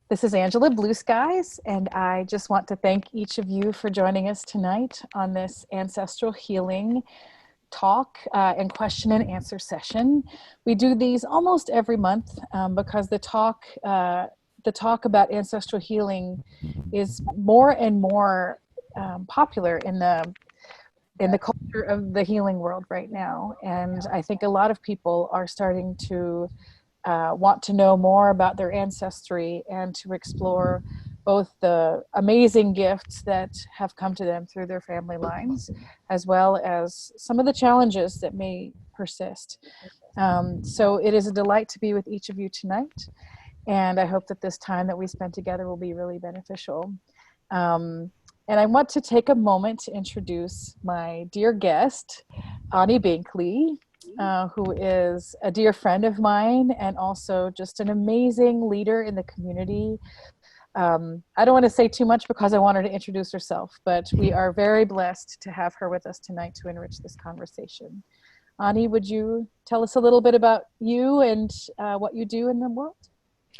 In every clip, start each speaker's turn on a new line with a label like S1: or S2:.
S1: This is Angela Blueskies, and I just want to thank each of you for joining us tonight on this Ancestral Healing talk and question and answer session. We do these almost every month because the talk about ancestral healing is more and more popular in the culture of the healing world right now. And I think a lot of people are starting to want to know more about their ancestry and to explore both the amazing gifts that have come to them through their family lines, as well as some of the challenges that may persist. So it is a delight to be with each of you tonight. And I hope that this time that we spend together will be really beneficial. And I want to take a moment to introduce my dear guest, Ani Binkley, who is a dear friend of mine and also just an amazing leader in the community. I don't want to say too much because I want her to introduce herself, but we are very blessed to have her with us tonight to enrich this conversation. Ani, would you tell us a little bit about you and what you do in the world?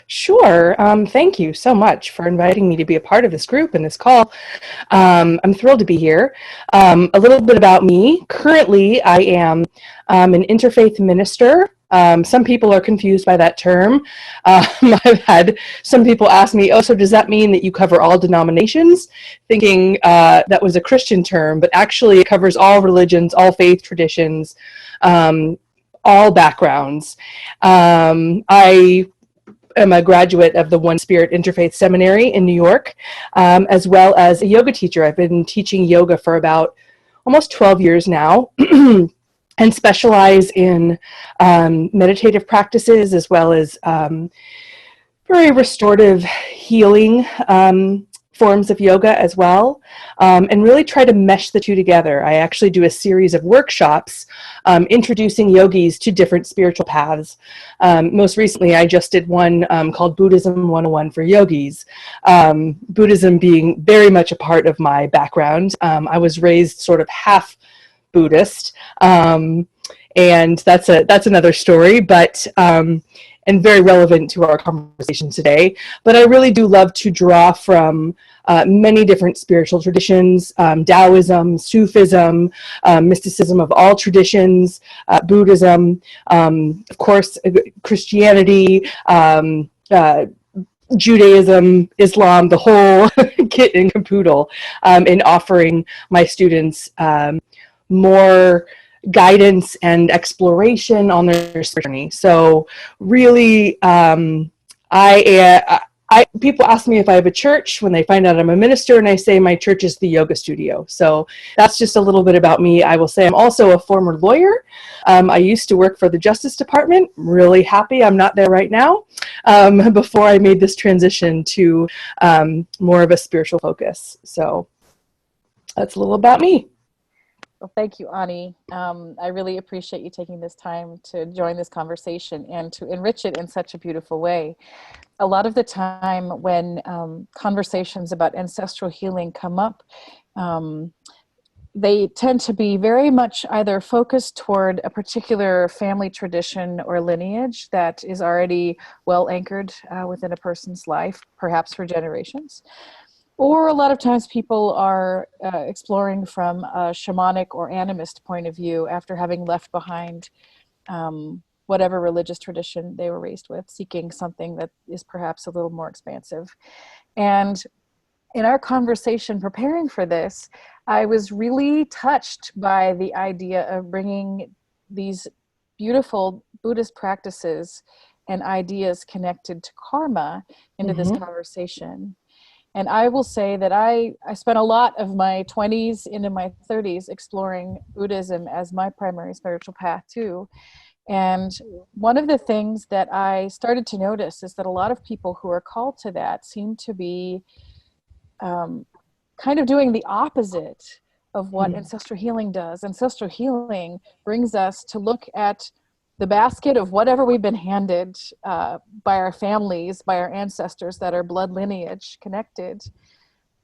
S2: Sure. Thank you so much for inviting me to be a part of this group and this call. I'm thrilled to be here. A little bit about me. Currently, I am an interfaith minister. Some people are confused by that term. I've had some people ask me, oh, so does that mean that you cover all denominations? Thinking that was a Christian term, but actually it covers all religions, all faith traditions, all backgrounds. I'm a graduate of the One Spirit Interfaith Seminary in New York, as well as a yoga teacher. I've been teaching yoga for about almost 12 years now and specialize in meditative practices as well as very restorative healing forms of yoga as well, and really try to mesh the two together. I actually do a series of workshops introducing yogis to different spiritual paths. Most recently, I just did one called Buddhism 101 for yogis, Buddhism being very much a part of my background. I was raised sort of half Buddhist, and that's another story, but and very relevant to our conversation today. But I really do love to draw from many different spiritual traditions, Taoism, Sufism, mysticism of all traditions, Buddhism, of course, Christianity, Judaism, Islam, the whole kit and caboodle, in offering my students more guidance and exploration on their spiritual journey. So really, people ask me if I have a church when they find out I'm a minister, and I say my church is the yoga studio. So that's just a little bit about me. I will say I'm also a former lawyer. I used to work for the Justice Department. Really happy I'm not there right now, before I made this transition to more of a spiritual focus. So that's a little about me.
S1: Well, thank you, Ani. I really appreciate you taking this time to join this conversation and to enrich it in such a beautiful way. A lot of the time when conversations about ancestral healing come up, they tend to be very much either focused toward a particular family tradition or lineage that is already well anchored within a person's life, perhaps for generations. Or a lot of times people are exploring from a shamanic or animist point of view after having left behind whatever religious tradition they were raised with, seeking something that is perhaps a little more expansive. And in our conversation preparing for this, I was really touched by the idea of bringing these beautiful Buddhist practices and ideas connected to karma into this conversation. And I will say that I spent a lot of my 20s into my 30s exploring Buddhism as my primary spiritual path too. And one of the things that I started to notice is that a lot of people who are called to that seem to be kind of doing the opposite of what ancestral healing does. Ancestral healing brings us to look at the basket of whatever we've been handed by our families, by our ancestors that are blood lineage connected.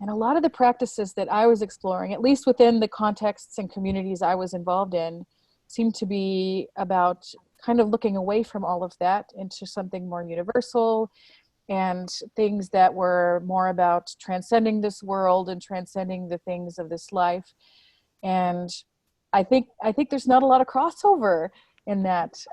S1: And a lot of the practices that I was exploring, at least within the contexts and communities I was involved in, seemed to be about kind of looking away from all of that into something more universal and things that were more about transcending this world and transcending the things of this life. And I think there's not a lot of crossover in that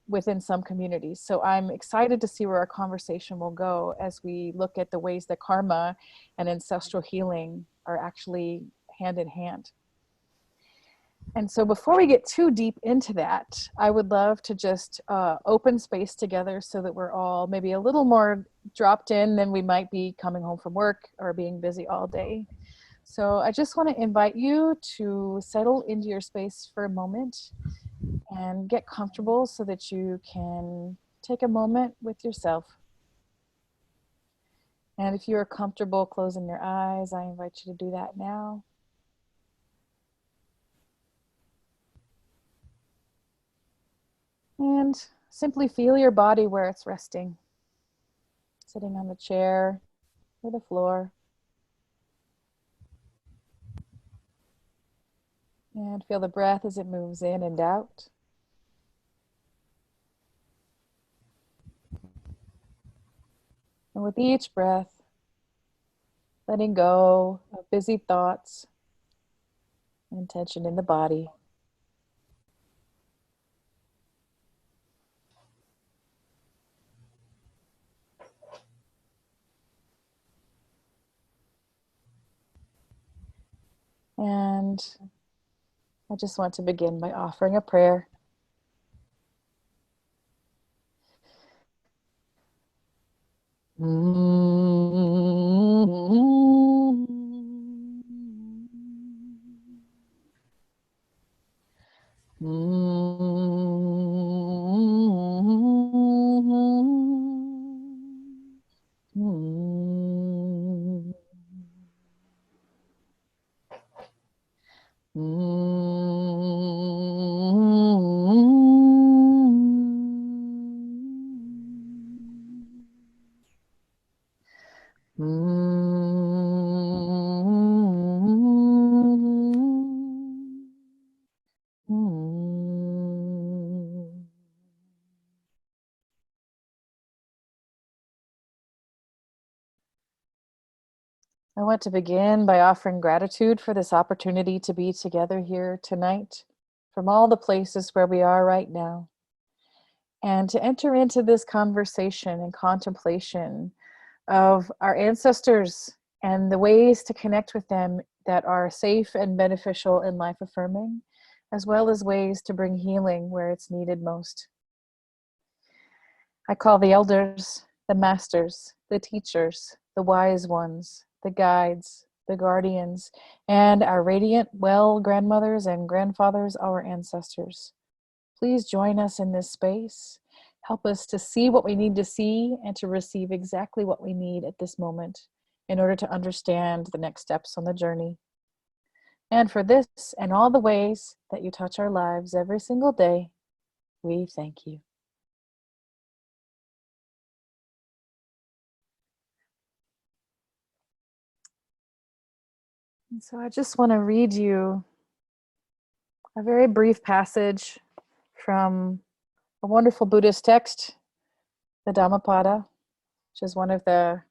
S1: within some communities. So I'm excited to see where our conversation will go as we look at the ways that karma and ancestral healing are actually hand in hand. And so before we get too deep into that, I would love to just open space together so that we're all maybe a little more dropped in than we might be coming home from work or being busy all day. So I just want to invite you to settle into your space for a moment and get comfortable so that you can take a moment with yourself. And if you're comfortable closing your eyes, I invite you to do that now. And simply feel your body where it's resting, sitting on the chair or the floor. And feel the breath as it moves in and out. And with each breath, letting go of busy thoughts and tension in the body. And I just want to begin by offering a prayer. I want to begin by offering gratitude for this opportunity to be together here tonight from all the places where we are right now, and to enter into this conversation and contemplation of our ancestors and the ways to connect with them that are safe and beneficial and life affirming, as well as ways to bring healing where it's needed most. I call the elders, the masters, the teachers, the wise ones, the guides, the guardians, and our radiant, well grandmothers and grandfathers, our ancestors. Please join us in this space. Help us to see what we need to see and to receive exactly what we need at this moment in order to understand the next steps on the journey. And for this and all the ways that you touch our lives every single day, we thank you. And so I just want to read you a very brief passage from a wonderful Buddhist text, the Dhammapada, which is one of the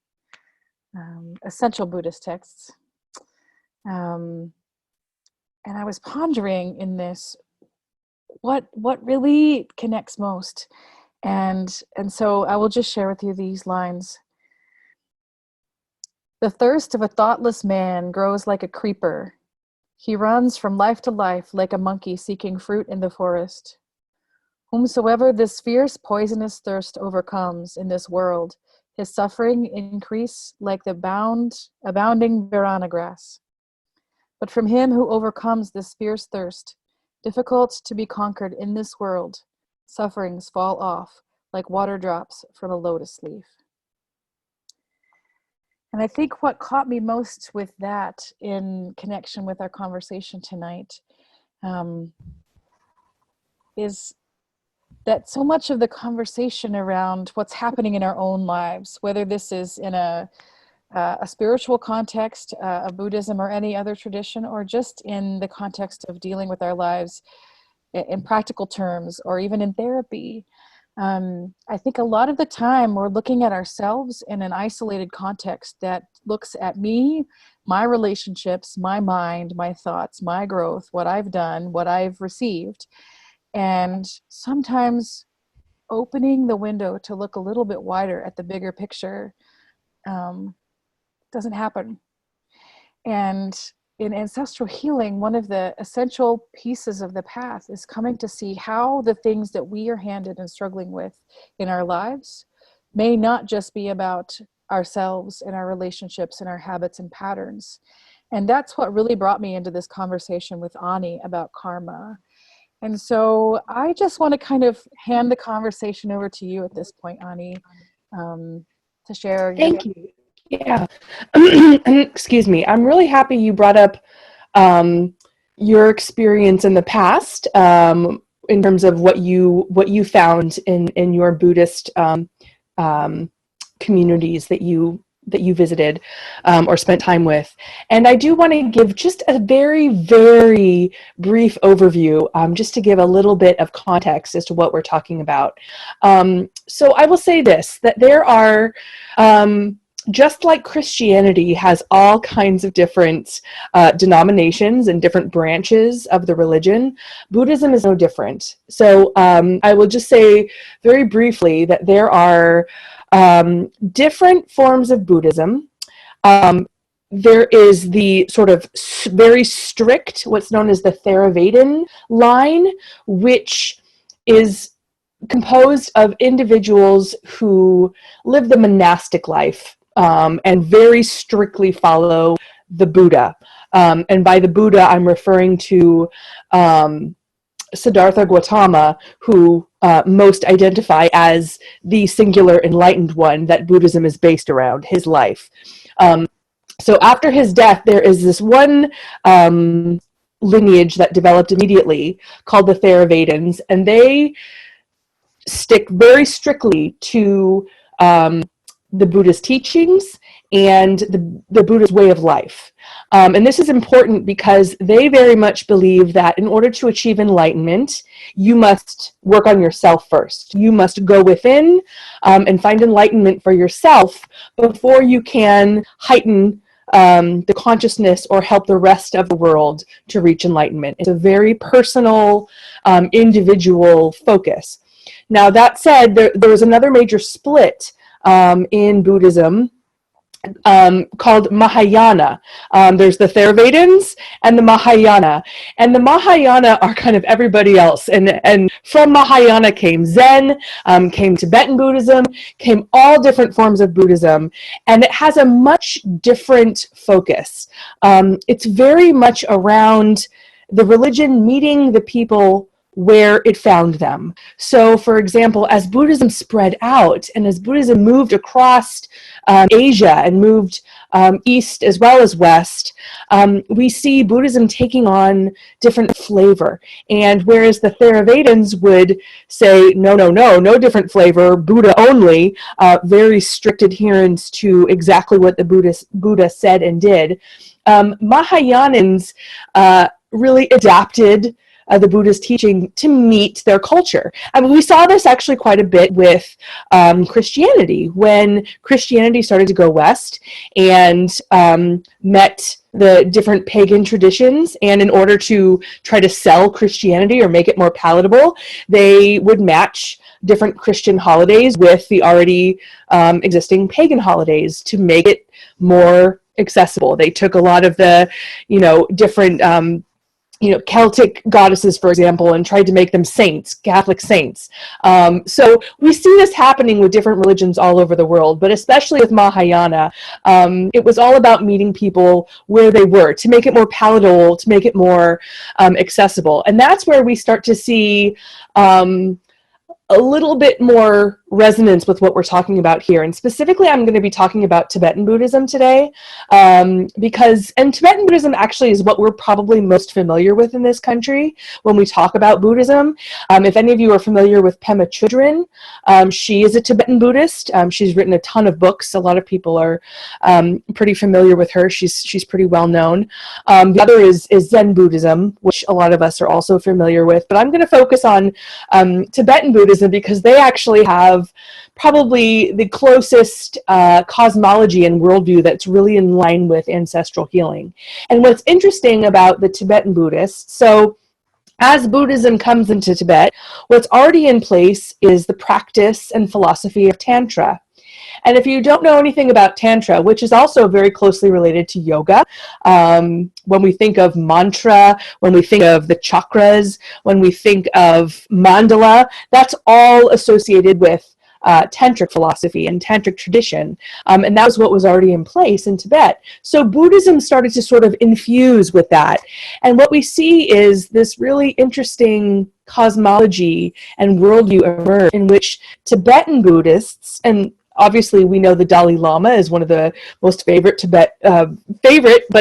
S1: essential Buddhist texts. And I was pondering in this, what really connects most. And so I will just share with you these lines. The thirst of a thoughtless man grows like a creeper. He runs from life to life like a monkey seeking fruit in the forest. Whomsoever this fierce, poisonous thirst overcomes in this world, his suffering increase like the abounding Varana grass. But from him who overcomes this fierce thirst, difficult to be conquered in this world, sufferings fall off like water drops from a lotus leaf. And I think what caught me most with that in connection with our conversation tonight is that so much of the conversation around what's happening in our own lives, whether this is in a spiritual context of Buddhism or any other tradition, or just in the context of dealing with our lives in practical terms, or even in therapy, I think a lot of the time we're looking at ourselves in an isolated context that looks at me, my relationships, my mind, my thoughts, my growth, what I've done, what I've received. And sometimes opening the window to look a little bit wider at the bigger picture doesn't happen. And in ancestral healing, one of the essential pieces of the path is coming to see how the things that we are handed and struggling with in our lives may not just be about ourselves and our relationships and our habits and patterns. And that's what really brought me into this conversation with Ani about karma. And so I just want to kind of hand the conversation over to you at this point, Ani, to share.
S2: Thank you. Yeah. Excuse me. I'm really happy you brought up your experience in the past in terms of what you found in your Buddhist communities that you visited or spent time with. And I do want to give just a very, very brief overview, just to give a little bit of context as to what we're talking about. So I will say this, that there are, just like Christianity has all kinds of different denominations and different branches of the religion, Buddhism is no different. So I will just say very briefly that there are different forms of Buddhism. There is the sort of very strict, what's known as the Theravada line, which is composed of individuals who live the monastic life and very strictly follow the Buddha. And by the Buddha, I'm referring to Siddhartha Gautama, who most identify as the singular enlightened one that Buddhism is based around, his life. So after his death, there is this one lineage that developed immediately called the Theravadins, and they stick very strictly to the Buddhist teachings and the Buddhist way of life. And this is important because they very much believe that in order to achieve enlightenment, you must work on yourself first. You must go within and find enlightenment for yourself before you can heighten the consciousness or help the rest of the world to reach enlightenment. It's a very personal, individual focus. Now, that said, there was another major split in Buddhism called Mahayana. There's the Theravadins and the Mahayana. And the Mahayana are kind of everybody else. And from Mahayana came Zen, came Tibetan Buddhism, came all different forms of Buddhism. And it has a much different focus. It's very much around the religion meeting the people where it found them. So, for example, as Buddhism spread out and as Buddhism moved across Asia and moved east as well as west, we see Buddhism taking on different flavor. And whereas the Theravadins would say, no different flavor, Buddha only, very strict adherence to exactly what the Buddha said and did, Mahayanins really adapted the Buddhist teaching to meet their culture. I mean, we saw this actually quite a bit with Christianity. When Christianity started to go west and met the different pagan traditions, and in order to try to sell Christianity or make it more palatable, they would match different Christian holidays with the already existing pagan holidays to make it more accessible. They took a lot of the, different Celtic goddesses, for example, and tried to make them saints, Catholic saints. So we see this happening with different religions all over the world, but especially with Mahayana, it was all about meeting people where they were, to make it more palatable, to make it more accessible. And that's where we start to see a little bit more resonance with what we're talking about here. And specifically, I'm going to be talking about Tibetan Buddhism today, because Tibetan Buddhism actually is what we're probably most familiar with in this country when we talk about Buddhism. If any of you are familiar with Pema Chodron, she is a Tibetan Buddhist. She's written a ton of books. A lot of people are pretty familiar with her. She's pretty well known. The other is Zen Buddhism, which a lot of us are also familiar with. But I'm going to focus on Tibetan Buddhism because they actually have probably the closest cosmology and worldview that's really in line with ancestral healing. And what's interesting about the Tibetan Buddhists, so as Buddhism comes into Tibet, what's already in place is the practice and philosophy of Tantra. And if you don't know anything about Tantra, which is also very closely related to yoga, when we think of mantra, when we think of the chakras, when we think of mandala, that's all associated with tantric philosophy and tantric tradition. And that was what was already in place in Tibet. So Buddhism started to sort of infuse with that. And what we see is this really interesting cosmology and worldview emerge in which Tibetan Buddhists, and obviously, we know the Dalai Lama is one of the most favorite but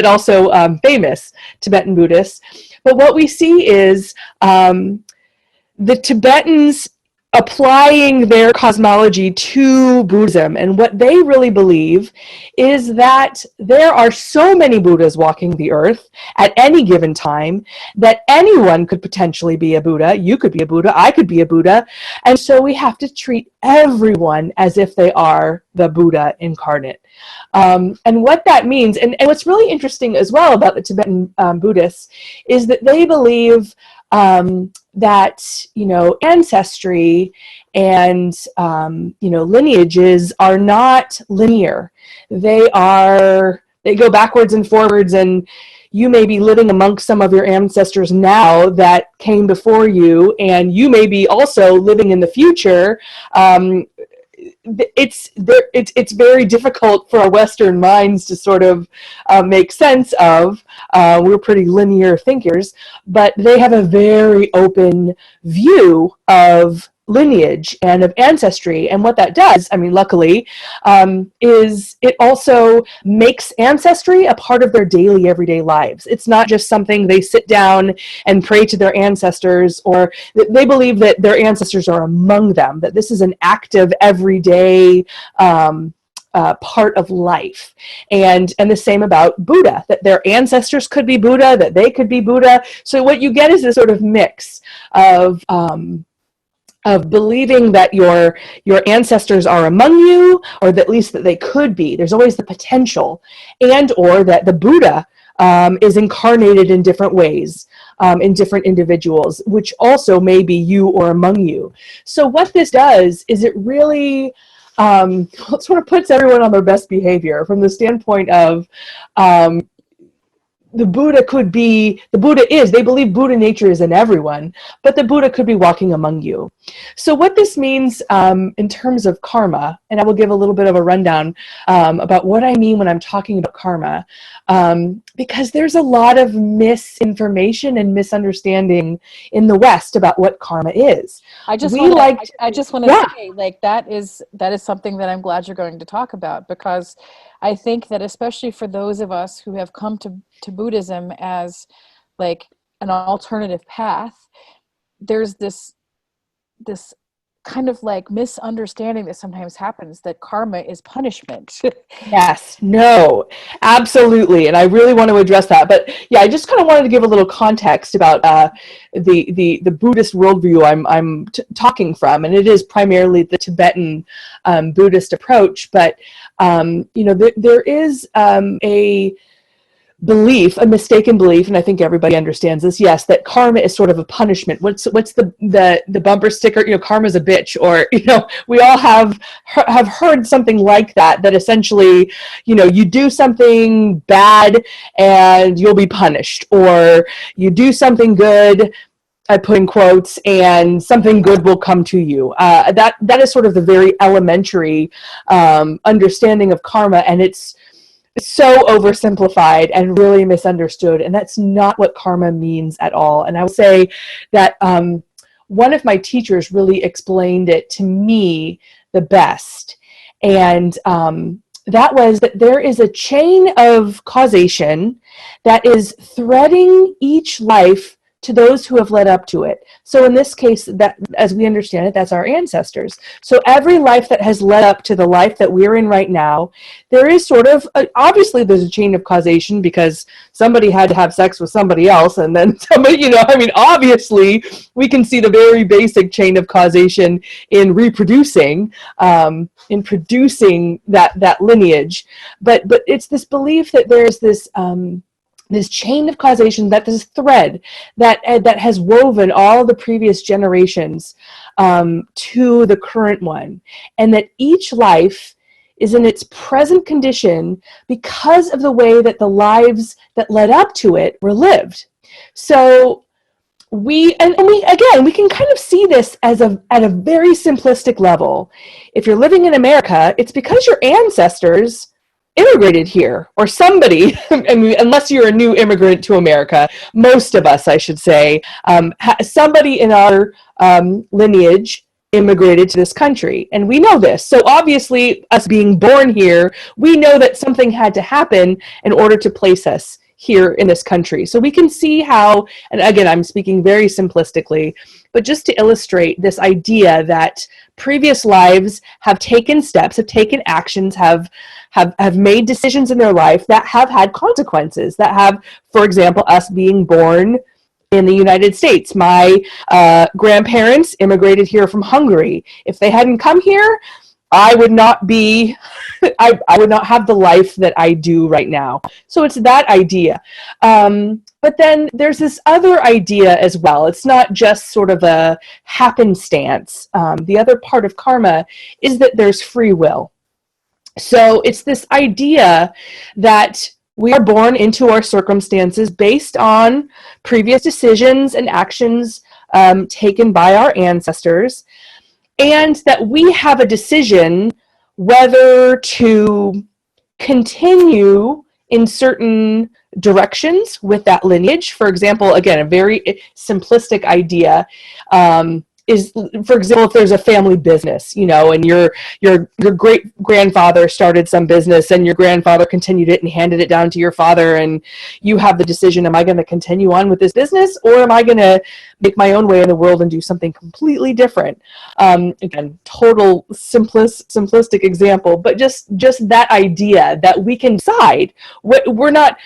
S2: also famous Tibetan Buddhists. But what we see is the Tibetans applying their cosmology to Buddhism. And what they really believe is that there are so many Buddhas walking the earth at any given time that anyone could potentially be a Buddha. You could be a Buddha, I could be a Buddha. And so we have to treat everyone as if they are the Buddha incarnate. And what that means, and what's really interesting as well about the Tibetan Buddhists, is that they believe that, ancestry and, lineages are not linear. They go backwards and forwards, and you may be living amongst some of your ancestors now that came before you, and you may be also living in the future. It's very difficult for our Western minds to sort of make sense of. We're pretty linear thinkers, but they have a very open view of lineage and of ancestry. And what that does, luckily, is it also makes ancestry a part of their daily, everyday lives. It's not just something they sit down and pray to their ancestors, or they believe that their ancestors are among them, that this is an active, everyday part of life. And the same about Buddha, that their ancestors could be Buddha, that they could be Buddha. So what you get is this sort of mix of believing that your ancestors are among you, or that at least that they could be. There's always the potential, and or that the Buddha is incarnated in different ways, in different individuals, which also may be you or among you. So what this does is it really sort of puts everyone on their best behavior from the standpoint of they believe Buddha nature is in everyone, but the Buddha could be walking among you. So what this means in terms of karma, and I will give a little bit of a rundown about what I mean when I'm talking about karma, because there's a lot of misinformation and misunderstanding in the West about what karma is.
S1: I just want to say, like, that is something that I'm glad you're going to talk about, because I think that especially for those of us who have come to Buddhism as like an alternative path, there's this kind of like misunderstanding that sometimes happens, that karma is punishment.
S2: Yes, no, absolutely. And I really want to address that. But yeah, I just kind of wanted to give a little context about the Buddhist worldview I'm talking from. And it is primarily the Tibetan Buddhist approach. But, there is a mistaken belief, and I think everybody understands this, yes, that karma is sort of a punishment. What's the bumper sticker, karma's a bitch, or, we all have heard something like that essentially, you do something bad and you'll be punished, or you do something good, I put in quotes, and something good will come to you. That is sort of the very elementary understanding of karma, and it's so oversimplified and really misunderstood, and that's not what karma means at all. And I would say that one of my teachers really explained it to me the best. And that was that there is a chain of causation that is threading each life to those who have led up to it. So in this case, that, as we understand it, that's our ancestors. So every life that has led up to the life that we're in right now, there is sort of, obviously there's a chain of causation because somebody had to have sex with somebody else, and then somebody, obviously we can see the very basic chain of causation in reproducing, in producing that lineage. But it's this belief that there's this chain of causation, that this thread that has woven all the previous generations to the current one, and that each life is in its present condition because of the way that the lives that led up to it were lived. So we can kind of see this at a very simplistic level. If you're living in America, it's because your ancestors immigrated here, or somebody, unless you're a new immigrant to America, most of us, I should say, somebody in our lineage immigrated to this country, and we know this. So obviously, us being born here, we know that something had to happen in order to place us here in this country. So we can see how, and again, I'm speaking very simplistically, but just to illustrate this idea that previous lives have taken steps, have taken actions, have made decisions in their life that have had consequences, that have, for example, us being born in the United States. My grandparents immigrated here from Hungary. If they hadn't come here, I would not be, I would not have the life that I do right now. So it's that idea. But then there's this other idea as well. It's not just sort of a happenstance. The other part of karma is that there's free will. So it's this idea that we are born into our circumstances based on previous decisions and actions taken by our ancestors, and that we have a decision whether to continue in certain directions with that lineage. For example, again, a very simplistic idea is, for example, if there's a family business, and your great grandfather started some business and your grandfather continued it and handed it down to your father, and you have the decision, am I going to continue on with this business, or am I going to make my own way in the world and do something completely different? Again, total simplistic example, but just that idea that we can decide. We're not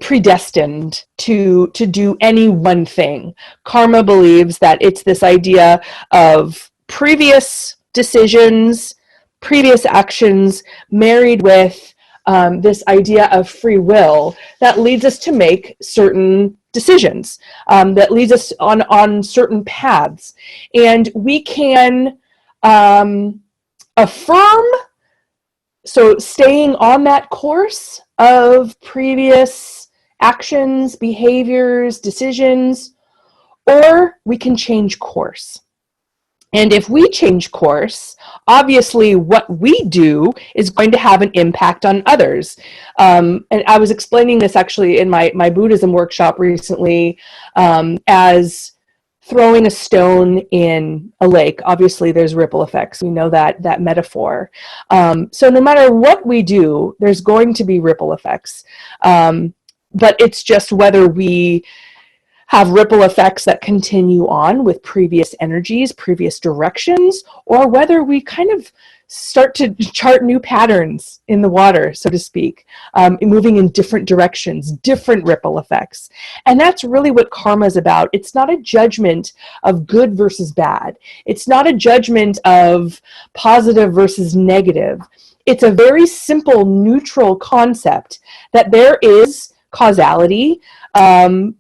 S2: predestined to do any one thing. Karma believes that it's this idea of previous decisions, previous actions, married with this idea of free will that leads us to make certain decisions, that leads us on certain paths. And we can affirm, so staying on that course of previous actions, behaviors, decisions, or we can change course. And if we change course, obviously what we do is going to have an impact on others. And I was explaining this actually in my Buddhism workshop recently as throwing a stone in a lake. Obviously there's ripple effects. We know that metaphor. So no matter what we do, there's going to be ripple effects. But it's just whether we have ripple effects that continue on with previous energies, previous directions, or whether we kind of start to chart new patterns in the water, so to speak, moving in different directions, different ripple effects. And that's really what karma is about. It's not a judgment of good versus bad. It's not a judgment of positive versus negative. It's a very simple, neutral concept that there is causality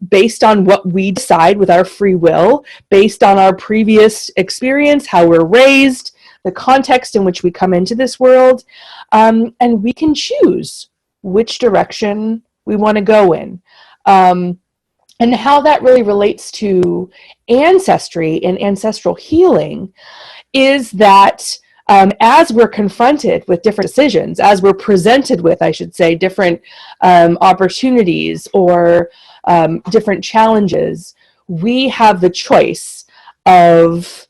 S2: based on what we decide with our free will, based on our previous experience, how we're raised, the context in which we come into this world, and we can choose which direction we want to go in. And how that really relates to ancestry and ancestral healing is that as we're confronted with different decisions, as we're presented with, I should say, different opportunities or different challenges, we have the choice of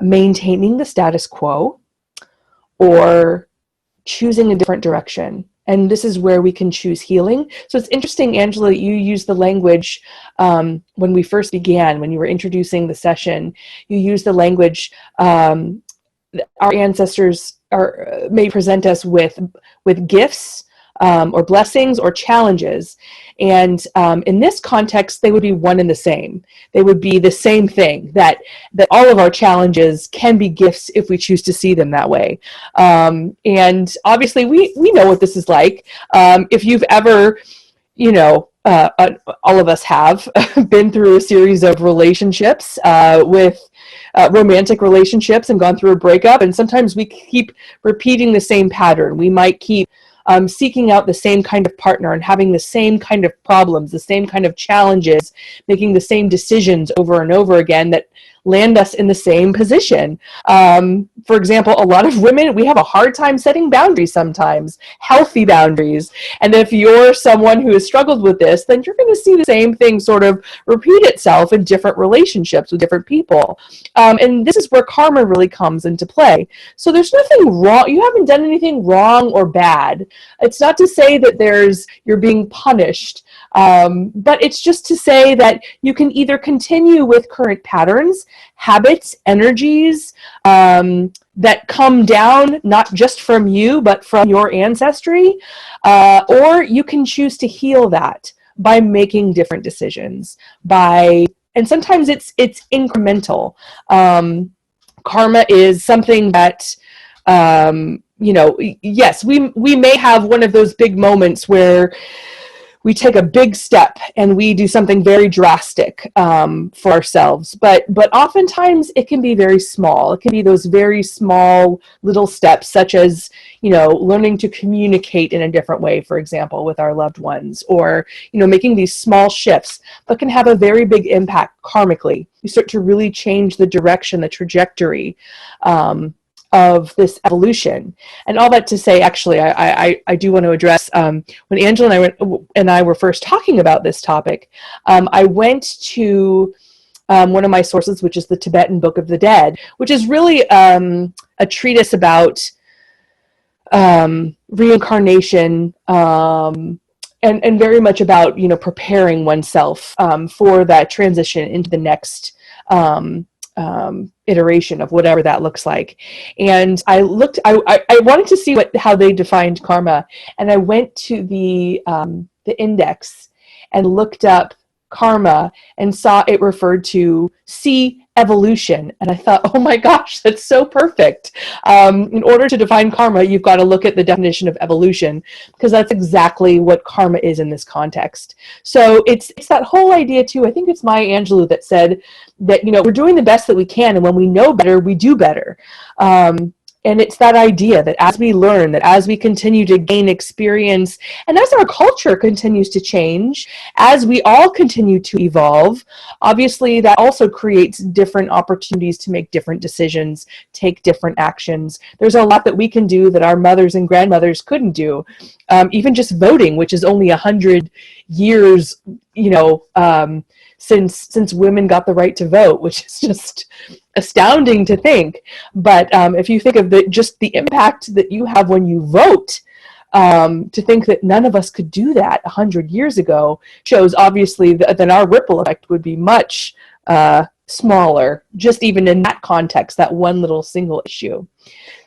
S2: maintaining the status quo or choosing a different direction. And this is where we can choose healing. So it's interesting, Angela, you used the language when we first began, when you were introducing the session, you used the language, our ancestors may present us with gifts or blessings or challenges. And in this context, they would be one and the same. They would be the same thing, that all of our challenges can be gifts if we choose to see them that way. And obviously, we know what this is like. If you've ever, all of us have been through a series of relationships with romantic relationships and gone through a breakup, and sometimes we keep repeating the same pattern. We might keep seeking out the same kind of partner and having the same kind of problems, the same kind of challenges, making the same decisions over and over again that land us in the same position. For example, a lot of women, we have a hard time setting boundaries sometimes, healthy boundaries. And if you're someone who has struggled with this, then you're going to see the same thing sort of repeat itself in different relationships with different people. And this is where karma really comes into play. So there's nothing wrong. You haven't done anything wrong or bad. It's not to say that you're being punished. But it's just to say that you can either continue with current patterns, habits, energies that come down not just from you, but from your ancestry, or you can choose to heal that by making different decisions. And sometimes it's incremental. Karma is something that yes, we may have one of those big moments where we take a big step and we do something very drastic for ourselves. But oftentimes it can be very small. It can be those very small little steps, such as, learning to communicate in a different way, for example, with our loved ones, or, making these small shifts, but can have a very big impact karmically. You start to really change the direction, the trajectory of this evolution. And all that to say, actually, I do want to address, when Angela and I were first talking about this topic, I went to one of my sources, which is the Tibetan Book of the Dead, which is really a treatise about reincarnation, and very much about, preparing oneself for that transition into the next iteration of whatever that looks like. And I wanted to see how they defined karma, and I went to the index and looked up karma and saw it referred to evolution. And I thought, oh my gosh, that's so perfect. In order to define karma, you've got to look at the definition of evolution, because that's exactly what karma is in this context. So it's that whole idea too. I think it's Maya Angelou that said that, we're doing the best that we can, and when we know better, we do better. And it's that idea that as we learn, that as we continue to gain experience, and as our culture continues to change, as we all continue to evolve, obviously that also creates different opportunities to make different decisions, take different actions. There's a lot that we can do that our mothers and grandmothers couldn't do. Even just voting, which is only 100 years, since women got the right to vote, which is just astounding to think. But if you think of just the impact that you have when you vote, to think that none of us could do that 100 years ago shows obviously that our ripple effect would be much smaller, just even in that context, that one little single issue.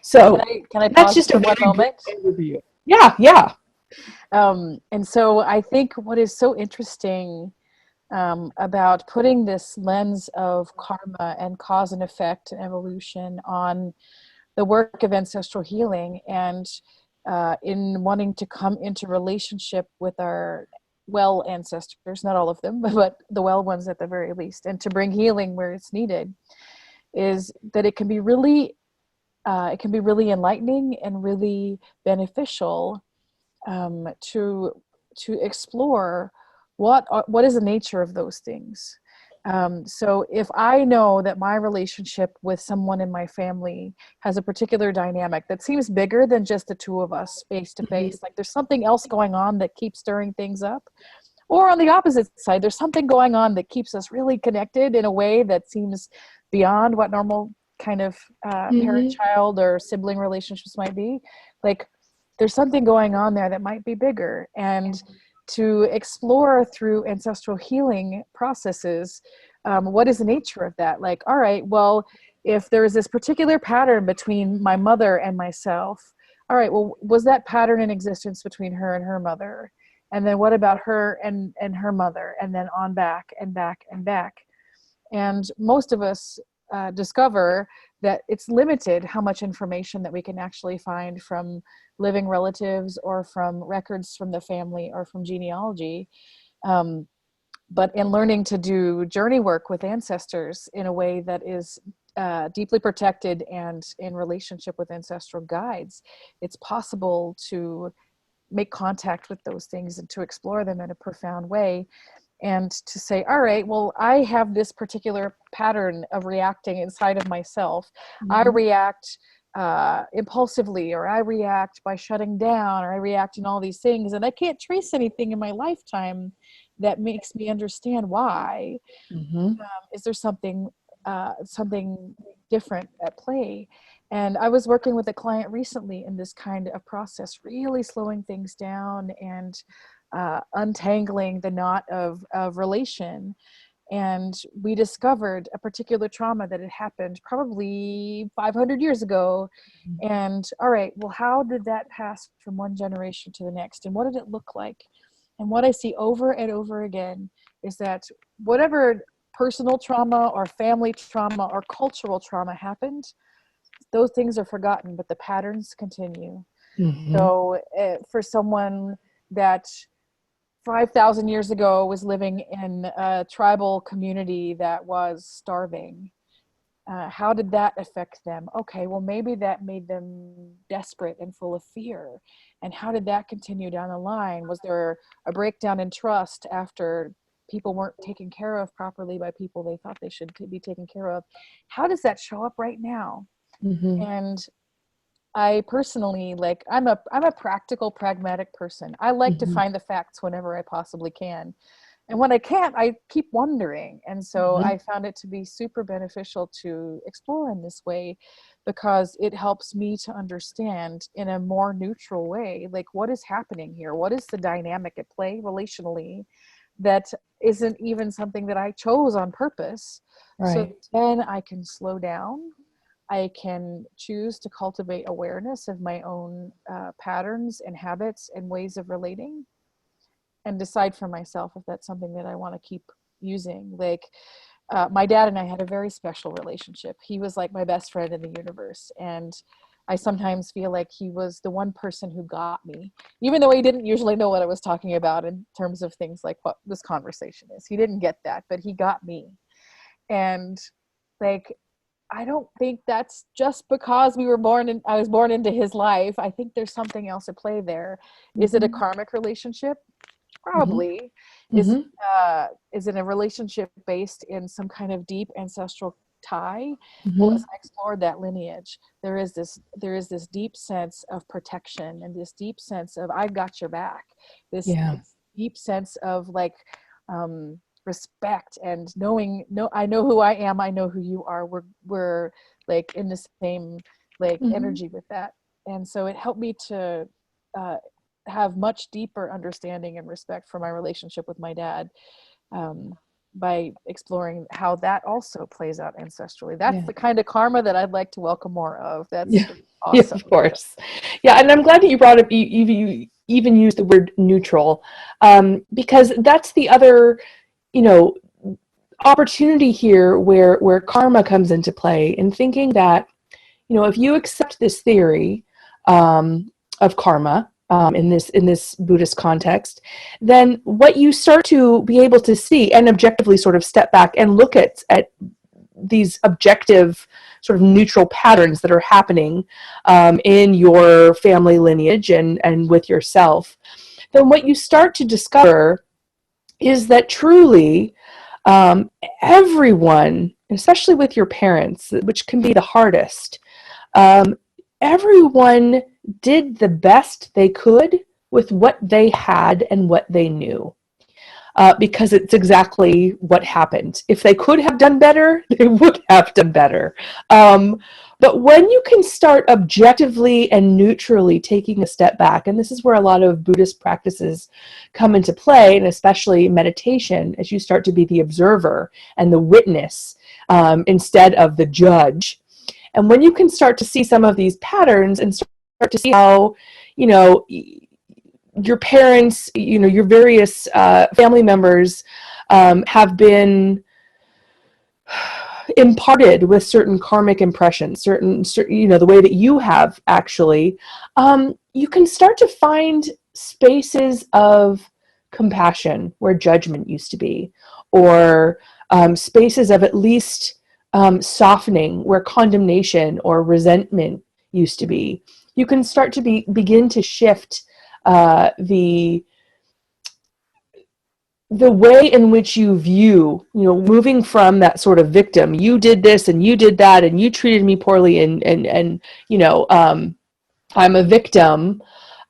S2: So
S1: can I
S2: that's
S1: pause
S2: just
S1: for
S2: a
S1: one
S2: very
S1: moment?
S2: overview. Yeah.
S1: And so I think what is so interesting about putting this lens of karma and cause and effect and evolution on the work of ancestral healing, and in wanting to come into relationship with our well ancestors, not all of them, but the well ones at the very least, and to bring healing where it's needed, is that it can be really enlightening and really beneficial to explore what is the nature of those things. So if I know that my relationship with someone in my family has a particular dynamic that seems bigger than just the two of us face to face, like there's something else going on that keeps stirring things up, or on the opposite side, there's something going on that keeps us really connected in a way that seems beyond what normal kind of
S2: Mm-hmm.
S1: parent-child or sibling relationships might be, like there's something going on there that might be bigger. And to explore through ancestral healing processes, what is the nature of that? Like, all right, well, if there is this particular pattern between my mother and myself, all right, well, was that pattern in existence between her and her mother? And then what about her and her mother? And then on back and back and back. And most of us discover that it's limited how much information that we can actually find from living relatives or from records from the family or from genealogy. But in learning to do journey work with ancestors in a way that is deeply protected and in relationship with ancestral guides, it's possible to make contact with those things and to explore them in a profound way, and to say, all right, well, I have this particular pattern of reacting inside of myself. I react impulsively, or I react by shutting down, or I react in all these things, and I can't trace anything in my lifetime that makes me understand why.
S2: Mm-hmm.
S1: Is there something different at play? And I was working with a client recently in this kind of process, really slowing things down and untangling the knot of relation. And we discovered a particular trauma that had happened probably 500 years ago. And all right, well, how did that pass from one generation to the next? And what did it look like? And what I see over and over again is that whatever personal trauma or family trauma or cultural trauma happened, those things are forgotten, but the patterns continue.
S2: Mm-hmm.
S1: So for someone that 5,000 years ago was living in a tribal community that was starving, how did that affect them? Okay, well, maybe that made them desperate and full of fear. And how did that continue down the line? Was there a breakdown in trust after people weren't taken care of properly by people they thought they should be taken care of? How does that show up right now?
S2: Mm-hmm.
S1: And I personally, like, I'm a practical, pragmatic person. I like to
S2: Mm-hmm.
S1: find the facts whenever I possibly can. And when I can't, I keep wondering. And so
S2: Mm-hmm.
S1: I found it to be super beneficial to explore in this way, because it helps me to understand in a more neutral way, like, what is happening here? What is the dynamic at play relationally that isn't even something that I chose on purpose? So
S2: Right.
S1: then I can slow down. I can choose to cultivate awareness of my own patterns and habits and ways of relating, and decide for myself if that's something that I want to keep using. Like, my dad and I had a very special relationship. He was like my best friend in the universe. And I sometimes feel like he was the one person who got me, even though he didn't usually know what I was talking about in terms of things like what this conversation is. He didn't get that, but he got me. And like, I don't think that's just because I was born into his life. I think there's something else at play there. Is it a
S2: Mm-hmm.
S1: karmic relationship?
S2: Mm-hmm.
S1: Probably. Is
S2: Mm-hmm.
S1: is it a relationship based in some kind of deep ancestral tie? Well,
S2: Mm-hmm.
S1: as I explored that lineage, there is this deep sense of protection, and this deep sense of I've got your back.
S2: Yeah.
S1: This deep sense of like respect and knowing. No, I know who I am. I know who you are. We're like in the same like
S2: Mm-hmm.
S1: energy with that, and so it helped me to uh, have much deeper understanding and respect for my relationship with my dad, um, by exploring how that also plays out ancestrally. That's
S2: Yeah.
S1: the kind of karma that I'd like to welcome more of. That's
S2: Yeah. Yeah,
S1: awesome.
S2: of course. Yeah, and I'm glad that you brought up, you even used the word neutral, because that's the other, you know, opportunity here where karma comes into play, in thinking that, if you accept this theory of karma, in this Buddhist context, then what you start to be able to see and objectively sort of step back and look at these objective sort of neutral patterns that are happening in your family lineage and with yourself, then what you start to discover is that truly um, everyone, especially with your parents, which can be the hardest, um, everyone did the best they could with what they had and what they knew. because it's exactly what happened. If they could have done better, they would have done better. But when you can start objectively and neutrally taking a step back, and this is where a lot of Buddhist practices come into play, and especially meditation, as you start to be the observer and the witness instead of the judge. And when you can start to see some of these patterns and start to see how, you know, your parents, you know, your various family members have been imparted with certain karmic impressions, certain, you know, the way that you have actually, you can start to find spaces of compassion where judgment used to be, or spaces of at least softening where condemnation or resentment used to be. You can start to begin to shift the way in which you view, you know, moving from that sort of victim, you did this and you did that and you treated me poorly and you know, I'm a victim,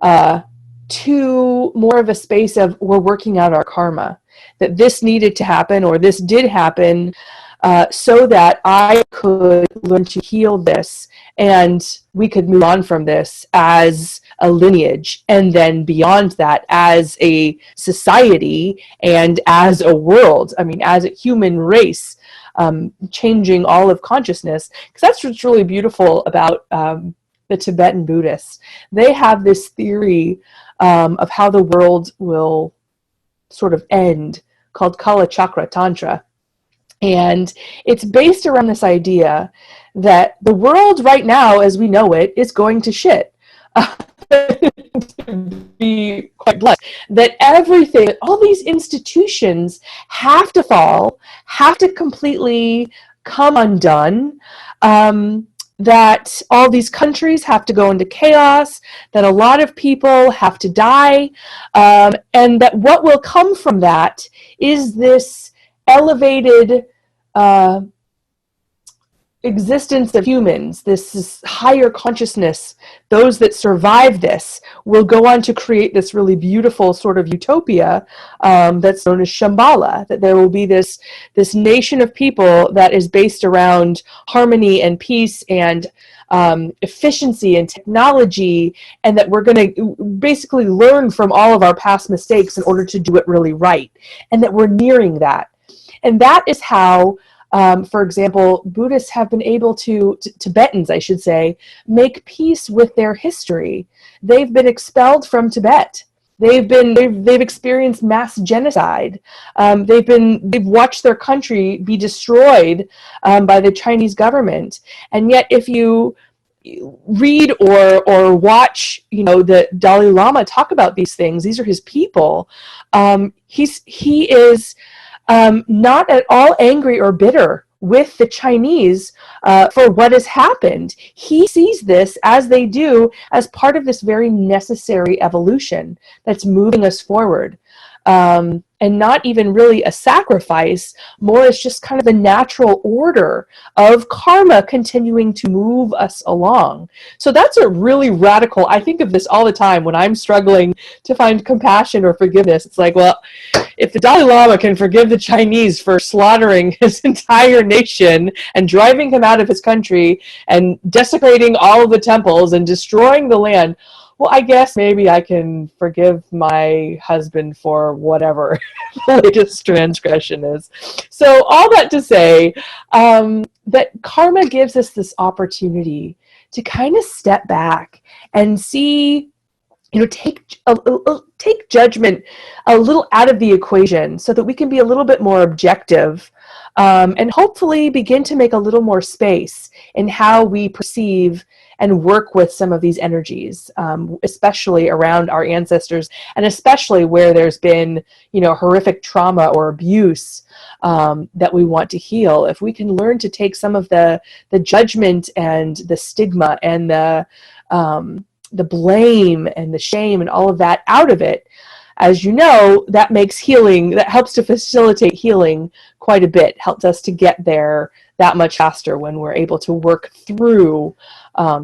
S2: to more of a space of we're working out our karma, that this needed to happen or this did happen so that I could learn to heal this and we could move on from this as a lineage, and then beyond that as a society and as a world, I mean, as a human race, changing all of consciousness. Because that's what's really beautiful about the Tibetan Buddhists. They have this theory of how the world will sort of end, called Kala Chakra Tantra. And it's based around this idea that the world right now, as we know it, is going to shit. To be quite blunt, that everything, all these institutions have to fall, have to completely come undone, that all these countries have to go into chaos, that a lot of people have to die, and that what will come from that is this elevated existence of humans, this higher consciousness. Those that survive this will go on to create this really beautiful sort of utopia that's known as Shambhala, that there will be this nation of people that is based around harmony and peace and efficiency and technology, and that we're going to basically learn from all of our past mistakes in order to do it really right, and that we're nearing that. And that is how for example, Buddhists have been able to, Tibetans, I should say, make peace with their history. They've been expelled from Tibet. They've experienced mass genocide. They've watched their country be destroyed by the Chinese government. And yet, if you read or watch, you know, the Dalai Lama talk about these things, these are his people. He is not at all angry or bitter with the Chinese for what has happened. He sees this, as they do, as part of this very necessary evolution that's moving us forward. And not even really a sacrifice, more as just kind of the natural order of karma continuing to move us along. So that's a really radical, I think of this all the time when I'm struggling to find compassion or forgiveness. It's like, well, if the Dalai Lama can forgive the Chinese for slaughtering his entire nation and driving him out of his country and desecrating all of the temples and destroying the land, well, I guess maybe I can forgive my husband for whatever the latest transgression is. So all that to say that karma gives us this opportunity to kind of step back and see, you know, take judgment a little out of the equation so that we can be a little bit more objective, and hopefully begin to make a little more space in how we perceive and work with some of these energies, especially around our ancestors, and especially where there's been, you know, horrific trauma or abuse that we want to heal. If we can learn to take some of the judgment and the stigma and the blame and the shame and all of that out of it, as you know, that makes healing, that helps to facilitate healing quite a bit, helps us to get there that much faster when we're able to work through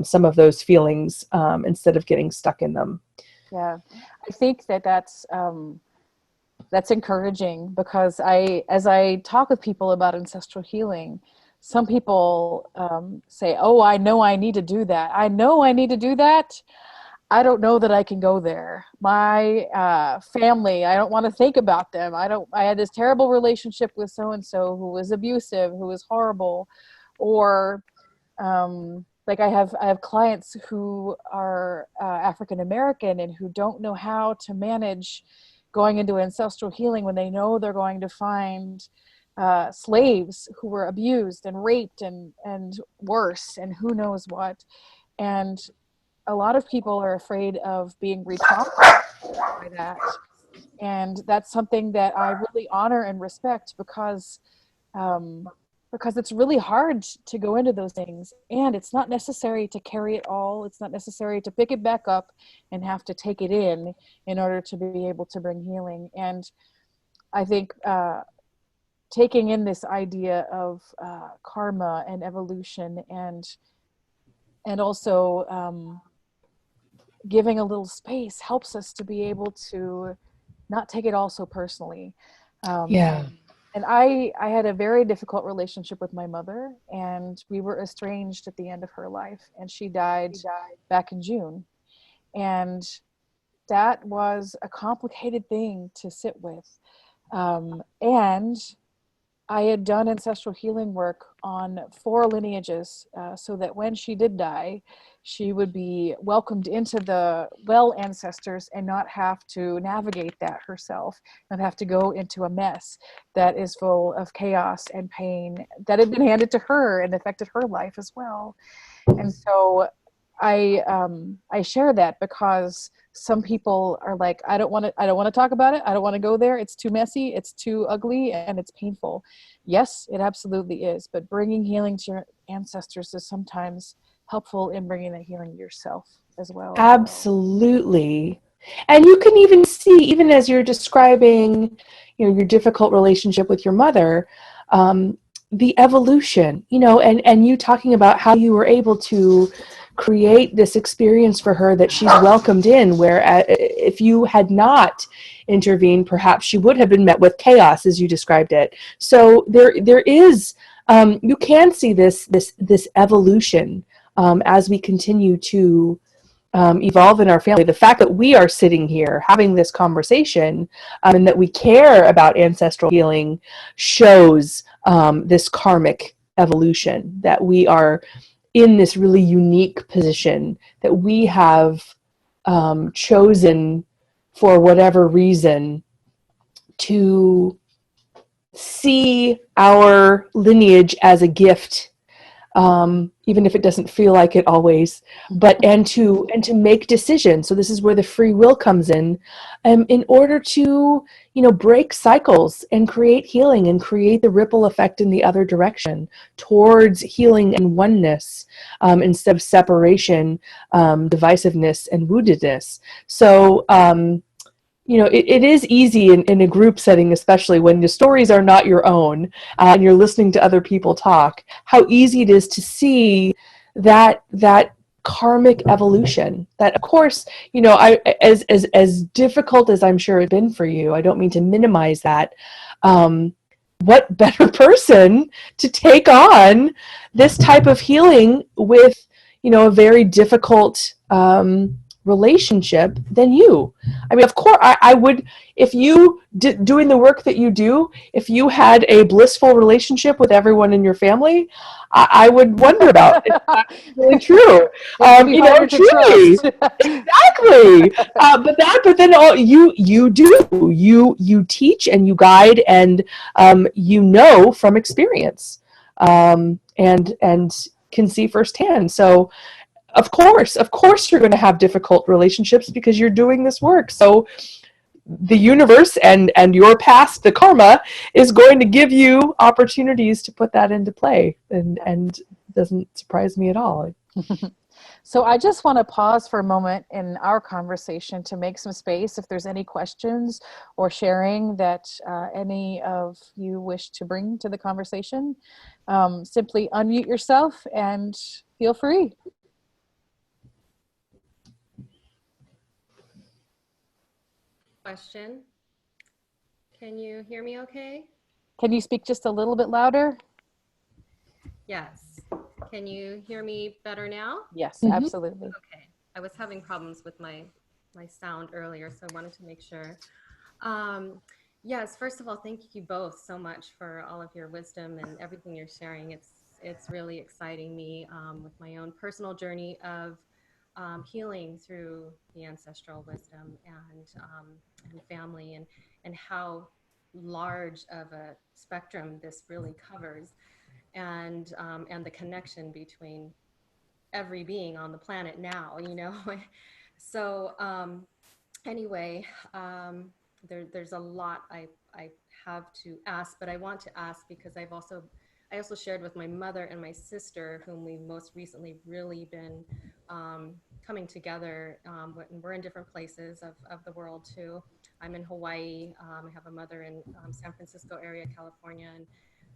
S2: some of those feelings instead of getting stuck in them.
S1: Yeah, I think that's That's encouraging, because as I talk with people about ancestral healing, some people say, "Oh, I know I need to do that. I know I need to do that. I don't know that I can go there. My family, I don't want to think about them. I had this terrible relationship with so and so who was abusive, who was horrible," or like I have clients who are African American and who don't know how to manage going into ancestral healing when they know they're going to find slaves who were abused and raped and worse and who knows what. And a lot of people are afraid of being re-traumatized by that. And that's something that I really honor and respect, um, because it's really hard to go into those things, and it's not necessary to carry it all. It's not necessary to pick it back up and have to take it in order to be able to bring healing. And I think taking in this idea of karma and evolution, and also giving a little space helps us to be able to not take it all so personally. Um,
S2: Yeah.
S1: and I had a very difficult relationship with my mother, and we were estranged at the end of her life, and she died back in June. And that was a complicated thing to sit with. And I had done ancestral healing work on 4 lineages, so that when she did die, she would be welcomed into the well ancestors and not have to navigate that herself, not have to go into a mess that is full of chaos and pain that had been handed to her and affected her life as well. And so I share that because some people are like, I don't want to talk about it. I don't want to go there. It's too messy. It's too ugly, and it's painful. Yes, it absolutely is. But bringing healing to your ancestors is sometimes helpful in bringing that healing to yourself as well.
S2: Absolutely. And you can even see, even as you're describing, your difficult relationship with your mother, the evolution, and you talking about how you were able to create this experience for her that she's welcomed in, where if you had not intervened, perhaps she would have been met with chaos, as you described it. So there is, you can see this evolution as we continue to evolve in our family. The fact that we are sitting here having this conversation, and that we care about ancestral healing shows this karmic evolution, that we are in this really unique position, that we have chosen, for whatever reason, to see our lineage as a gift, even if it doesn't feel like it always, and to make decisions. So this is where the free will comes in order to break cycles and create healing and create the ripple effect in the other direction towards healing and oneness, instead of separation, divisiveness, and woundedness. So it is easy in a group setting, especially when the stories are not your own, and you're listening to other people talk, how easy it is to see that karmic evolution. That, of course, as difficult as I'm sure it's been for you, I don't mean to minimize that. What better person to take on this type of healing with, a very difficult relationship than you? I mean, of course, I would, if you doing the work that you do, if you had a blissful relationship with everyone in your family, I would wonder about if that's really true.
S1: It'd be harder to
S2: Truly,
S1: trust.
S2: exactly. But then all you do, you teach and you guide, and from experience, and can see firsthand. So of course you're going to have difficult relationships because you're doing this work. So the universe and your past, the karma, is going to give you opportunities to put that into play, and it doesn't surprise me at all.
S1: So I just want to pause for a moment in our conversation to make some space if there's any questions or sharing that any of you wish to bring to the conversation. Simply unmute yourself and feel free.
S3: Question. Can you hear me okay?
S1: Can you speak just a little bit louder?
S3: Yes. Can you hear me better now?
S1: Yes, absolutely.
S3: Okay. I was having problems with my sound earlier, so I wanted to make sure. Um, yes, first of all, thank you both so much for all of your wisdom and everything you're sharing. It's really exciting me with my own personal journey of healing through the ancestral wisdom and family and how large of a spectrum this really covers and the connection between every being on the planet now, you know. So anyway, there's a lot I have to ask, but I want to ask because I also shared with my mother and my sister, whom we most recently really been coming together. We're in different places of the world too. I'm in Hawaii. I have a mother in San Francisco area, California, and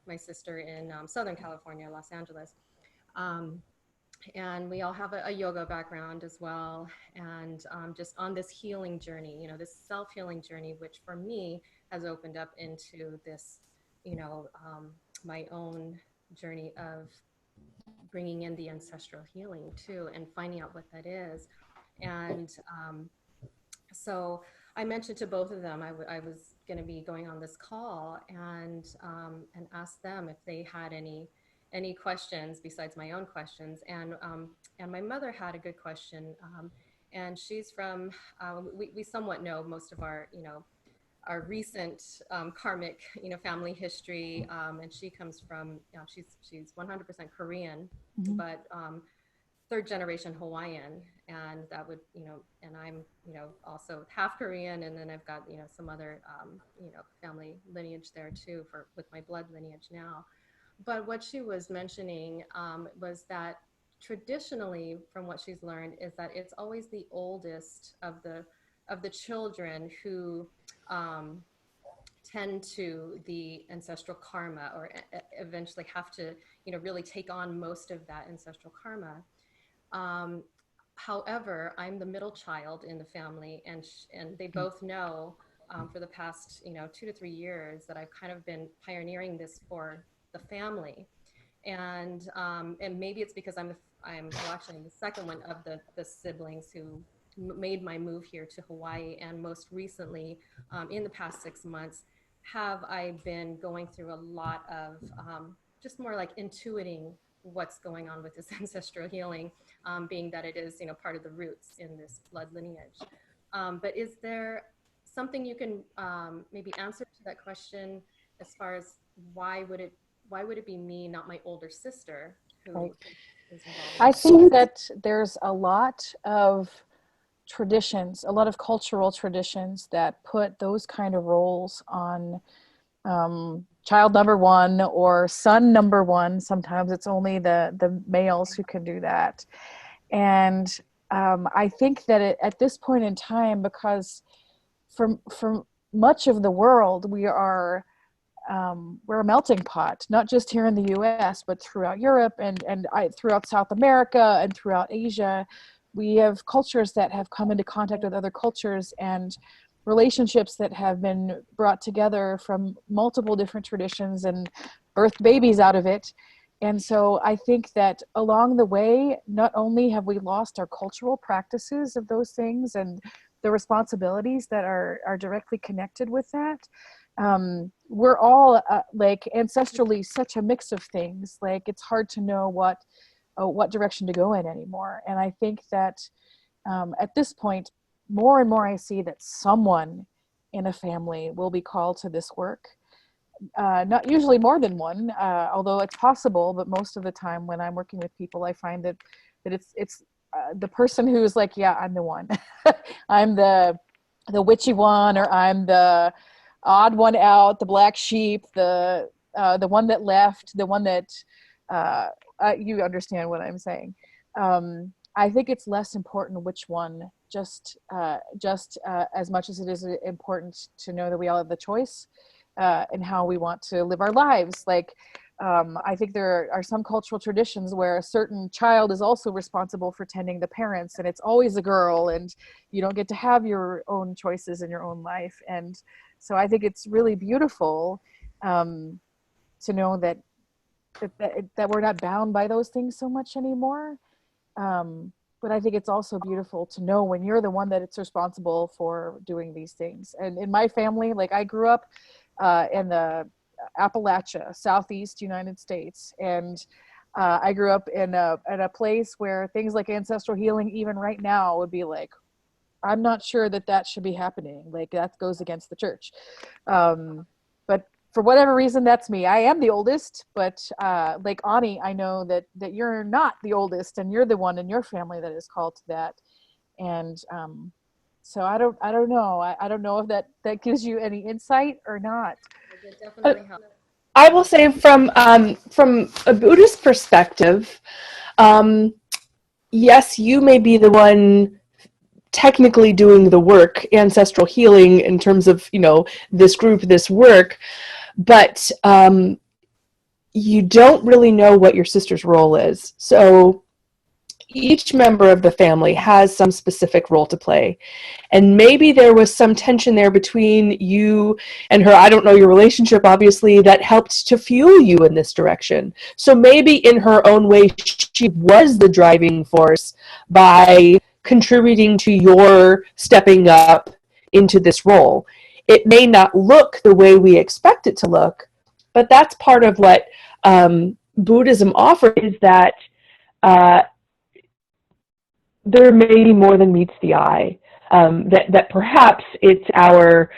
S3: my sister in Southern California, Los Angeles. Um, and we all have a yoga background as well, and just on this healing journey, you know, this self-healing journey, which for me has opened up into this, you know, my own journey of bringing in the ancestral healing too and finding out what that is. And so I mentioned to both of them I was going to be going on this call and ask them if they had any questions besides my own questions. And my mother had a good question, and she's from we somewhat know most of our, you know, our recent karmic, you know, family history, and she comes from, you know, she's 100% Korean, but third generation Hawaiian, and that would, you know, and I'm, you know, also half Korean, and then I've got, you know, some other, you know, family lineage there too for with my blood lineage now. But what she was mentioning was that traditionally, from what she's learned, is that it's always the oldest of the children who um, tend to the ancestral karma, or eventually have to, you know, really take on most of that ancestral karma. um, However, I'm the middle child in the family, and they both know for the past, you know, 2 to 3 years that I've kind of been pioneering this for the family, and maybe it's because I'm well, actually I'm the second one of the siblings who made my move here to Hawaii, and most recently, in the past 6 months, have I been going through a lot of just more like intuiting what's going on with this ancestral healing, being that it is, you know, part of the roots in this blood lineage. But is there something you can maybe answer to that question as far as why would it be me, not my older sister,
S1: Right.
S3: who is involved in
S1: I
S3: this?
S1: think that there's a lot of traditions, a lot of cultural traditions that put those kind of roles on child number one or son number one. Sometimes it's only the males who can do that. And I think that at this point in time, because for much of the world, we're a melting pot, not just here in the U.S., but throughout Europe and throughout South America and throughout Asia. We have cultures that have come into contact with other cultures and relationships that have been brought together from multiple different traditions and birthed babies out of it. And so I think that along the way, not only have we lost our cultural practices of those things and the responsibilities that are directly connected with that, we're all like ancestrally such a mix of things. Like it's hard to know what direction to go in anymore. And I think that at this point, more and more I see that someone in a family will be called to this work. Not usually more than one, although it's possible. But most of the time, when I'm working with people, I find that it's the person who's like, yeah, I'm the one. I'm the witchy one, or I'm the odd one out, the black sheep, the one that left, the one that you understand what I'm saying. I think it's less important which one, just as much as it is important to know that we all have the choice and how we want to live our lives. Like I think there are some cultural traditions where a certain child is also responsible for tending the parents, and it's always a girl, and you don't get to have your own choices in your own life. And so I think it's really beautiful to know that we're not bound by those things so much anymore. But I think it's also beautiful to know when you're the one that it's responsible for doing these things. And in my family, like I grew up in the Appalachia, Southeast United States. And I grew up in a place where things like ancestral healing, even right now, would be like, I'm not sure that should be happening. Like that goes against the church. But for whatever reason, that's me. I am the oldest, but like Ani, I know that you're not the oldest, and you're the one in your family that is called to that. And so I don't know. I don't know if that gives you any insight or not.
S3: It definitely helps.
S2: I will say from a Buddhist perspective, yes, you may be the one technically doing the work, ancestral healing, in terms of, this group, this work, but you don't really know what your sister's role is. So each member of the family has some specific role to play. And maybe there was some tension there between you and her. I don't know your relationship, obviously, that helped to fuel you in this direction. So maybe in her own way, she was the driving force by contributing to your stepping up into this role. It may not look the way we expect it to look, but that's part of what Buddhism offers, is that there may be more than meets the eye. That perhaps it's our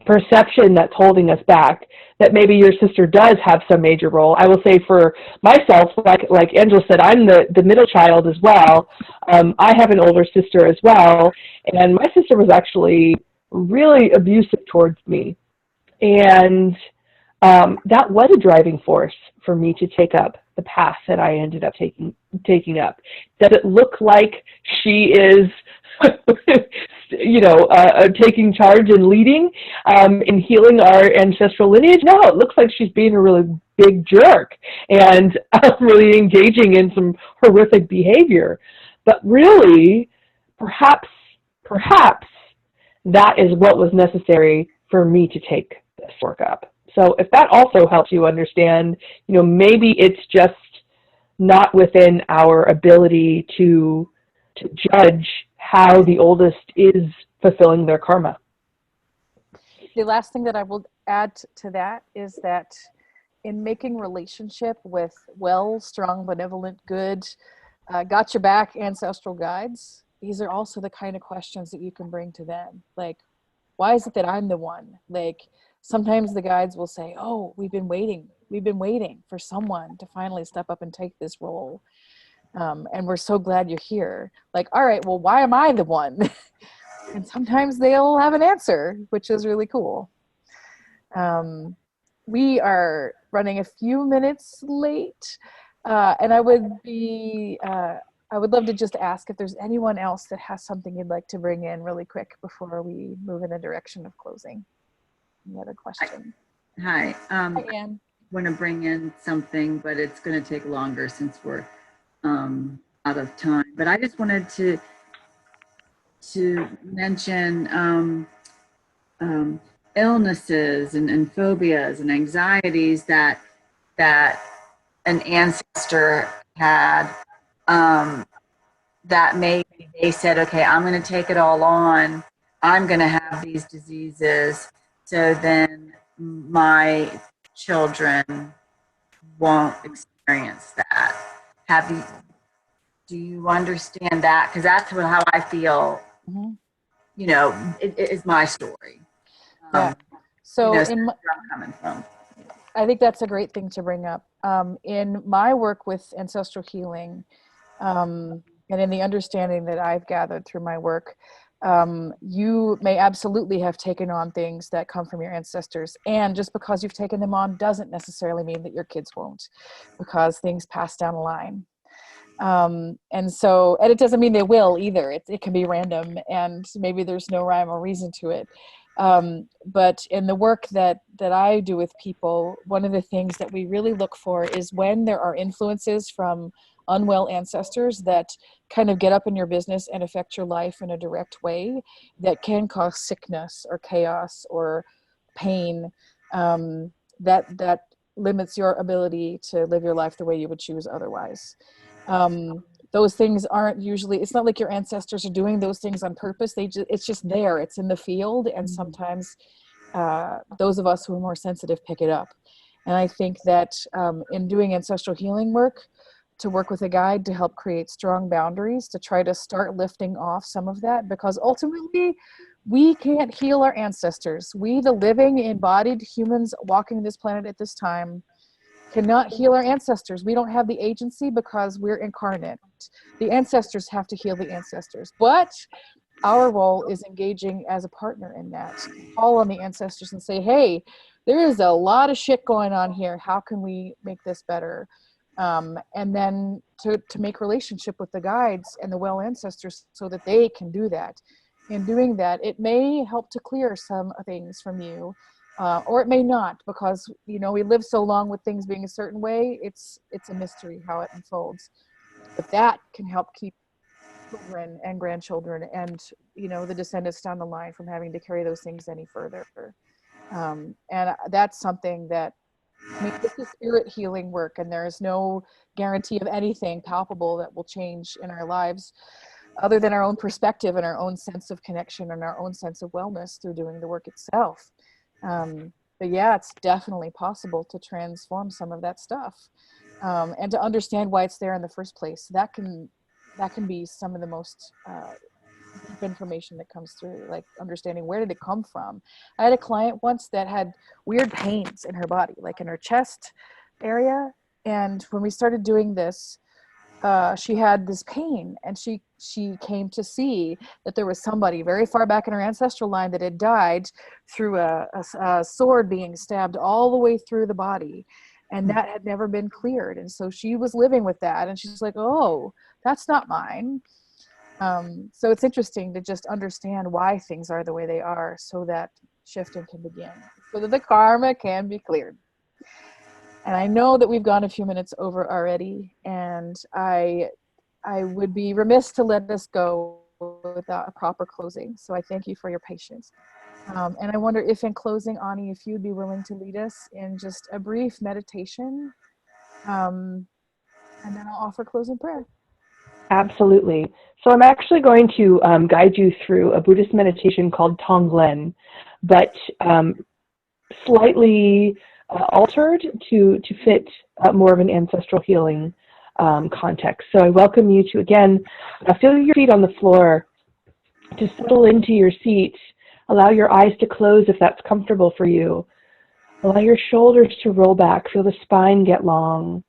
S2: perception that's holding us back, that maybe your sister does have some major role. I will say for myself, like Angela said, I'm the middle child as well. I have an older sister as well, and my sister was actually really abusive towards me. And that was a driving force for me to take up the path that I ended up taking up. Does it look like she is, taking charge and leading in healing our ancestral lineage? No, it looks like she's being a really big jerk and really engaging in some horrific behavior. But really, perhaps that is what was necessary for me to take this work up. So if that also helps you understand, maybe it's just not within our ability to judge how the oldest is fulfilling their karma.
S1: The last thing that I will add to that is that in making relationship with strong, benevolent, good, got your back ancestral guides, these are also the kind of questions that you can bring to them. Like, why is it that I'm the one? Like, sometimes the guides will say, oh, we've been waiting for someone to finally step up and take this role. And we're so glad you're here. Like, all right, well, why am I the one? And sometimes they'll have an answer, which is really cool. We are running a few minutes late. And I would love to just ask if there's anyone else that has something you'd like to bring in really quick before we move in the direction of closing. Any other question?
S4: Hi.
S1: Hi, Anne.
S4: I want to bring in something, but it's going to take longer since we're out of time. But I just wanted to mention illnesses and phobias and anxieties that an ancestor had, that maybe they said, okay, I'm going to take it all on. I'm going to have these diseases. So then my children won't experience that. Do you understand that? Because that's how I feel. Mm-hmm. It is my story.
S1: Yeah. So
S4: where I'm coming from.
S1: I think that's a great thing to bring up. In my work with ancestral healing, and in the understanding that I've gathered through my work, you may absolutely have taken on things that come from your ancestors. And just because you've taken them on doesn't necessarily mean that your kids won't, because things pass down the line. And it doesn't mean they will either. It can be random, and maybe there's no rhyme or reason to it. But in the work that I do with people, one of the things that we really look for is when there are influences from unwell ancestors that kind of get up in your business and affect your life in a direct way that can cause sickness or chaos or pain, that limits your ability to live your life the way you would choose otherwise. Those things aren't usually, it's not like your ancestors are doing those things on purpose. It's just there, it's in the field. And sometimes those of us who are more sensitive pick it up. And I think that in doing ancestral healing work, to work with a guide to help create strong boundaries, to try to start lifting off some of that, because ultimately we can't heal our ancestors. We, the living embodied humans walking this planet at this time, cannot heal our ancestors. We don't have the agency because we're incarnate. The ancestors have to heal the ancestors. But our role is engaging as a partner in that. Call on the ancestors and say, hey, there is a lot of shit going on here. How can we make this better? And then to make relationship with the guides and the well ancestors so that they can do that. In doing that, it may help to clear some things from you. Or it may not, because we live so long with things being a certain way. It's a mystery how it unfolds, but that can help keep children and grandchildren and the descendants down the line from having to carry those things any further. And that's something that, this is spirit healing work, and there is no guarantee of anything palpable that will change in our lives other than our own perspective and our own sense of connection and our own sense of wellness through doing the work itself. But yeah, it's definitely possible to transform some of that stuff, and to understand why it's there in the first place. That can be some of the most deep information that comes through, like understanding where did it come from. I had a client once that had weird pains in her body, like in her chest area, and when we started doing this, she had this pain, and she came to see that there was somebody very far back in her ancestral line that had died through a sword being stabbed all the way through the body, and that had never been cleared. And so she was living with that, and she's like, oh, that's not mine. So it's interesting to just understand why things are the way they are, so that shifting can begin, so that the karma can be cleared. And I know that we've gone a few minutes over already, and I would be remiss to let this go without a proper closing. So I thank you for your patience. And I wonder if in closing, Ani, if you'd be willing to lead us in just a brief meditation, and then I'll offer closing prayer.
S2: Absolutely. So I'm actually going to guide you through a Buddhist meditation called Tonglen, but slightly altered to fit more of an ancestral healing context. So I welcome you to, again, feel your feet on the floor, to settle into your seat. Allow your eyes to close if that's comfortable for you. Allow your shoulders to roll back. Feel the spine get long.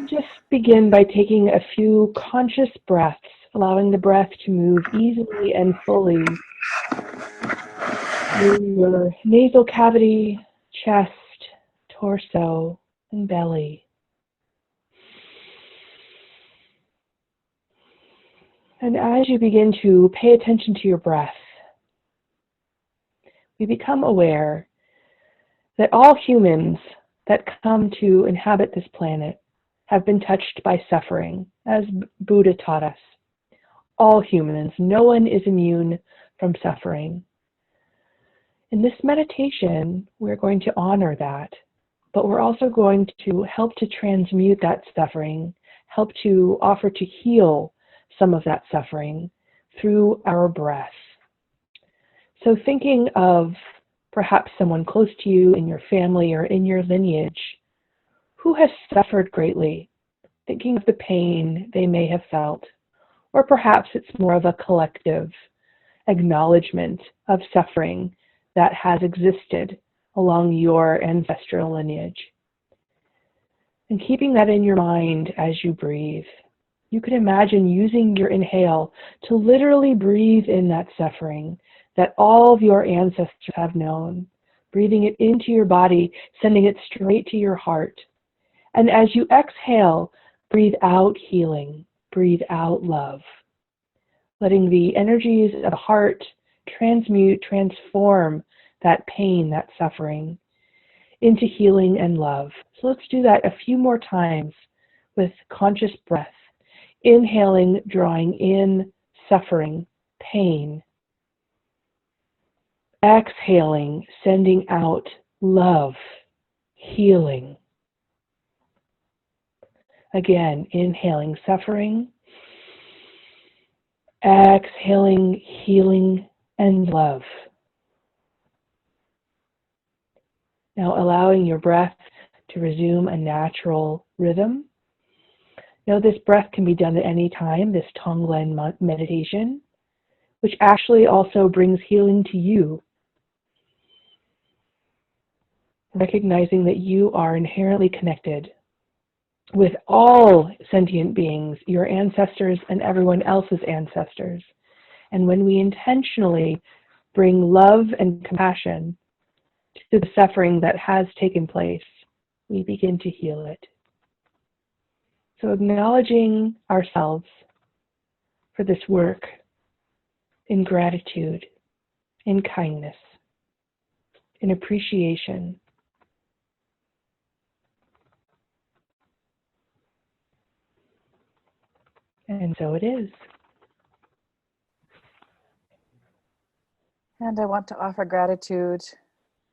S2: Just begin by taking a few conscious breaths, allowing the breath to move easily and fully through your nasal cavity, chest, torso, and belly. And as you begin to pay attention to your breath, we become aware that all humans that come to inhabit this planet have been touched by suffering, as Buddha taught us. All humans, no one is immune from suffering. In this meditation, we're going to honor that, but we're also going to help to transmute that suffering, help to offer to heal some of that suffering through our breath. So thinking of perhaps someone close to you in your family or in your lineage who has suffered greatly, thinking of the pain they may have felt, or perhaps it's more of a collective acknowledgement of suffering that has existed along your ancestral lineage. And keeping that in your mind as you breathe, you can imagine using your inhale to literally breathe in that suffering that all of your ancestors have known, breathing it into your body, sending it straight to your heart. And as you exhale, breathe out healing, breathe out love, letting the energies of the heart transmute, transform that pain, that suffering into healing and love. So let's do that a few more times with conscious breath. Inhaling, drawing in suffering, pain. Exhaling, sending out love, healing. Again, inhaling suffering, exhaling healing and love. Now allowing your breath to resume a natural rhythm. Now this breath can be done at any time, this Tonglen meditation, which actually also brings healing to you. Recognizing that you are inherently connected with all sentient beings, your ancestors and everyone else's ancestors. And when we intentionally bring love and compassion to the suffering that has taken place, we begin to heal it. So acknowledging ourselves for this work in gratitude, in kindness, in appreciation. And so it is.
S1: And I want to offer gratitude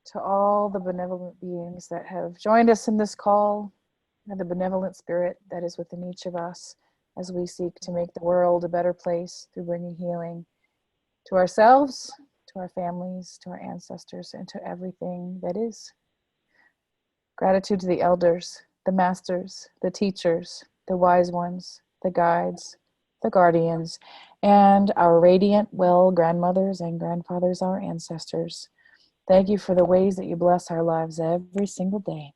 S1: to all the benevolent beings that have joined us in this call, and the benevolent spirit that is within each of us as we seek to make the world a better place through bringing healing to ourselves, to our families, to our ancestors, and to everything that is. Gratitude to the elders, the masters, the teachers, the wise ones, the guides, the guardians, and our radiant, well grandmothers and grandfathers, our ancestors. Thank you for the ways that you bless our lives every single day.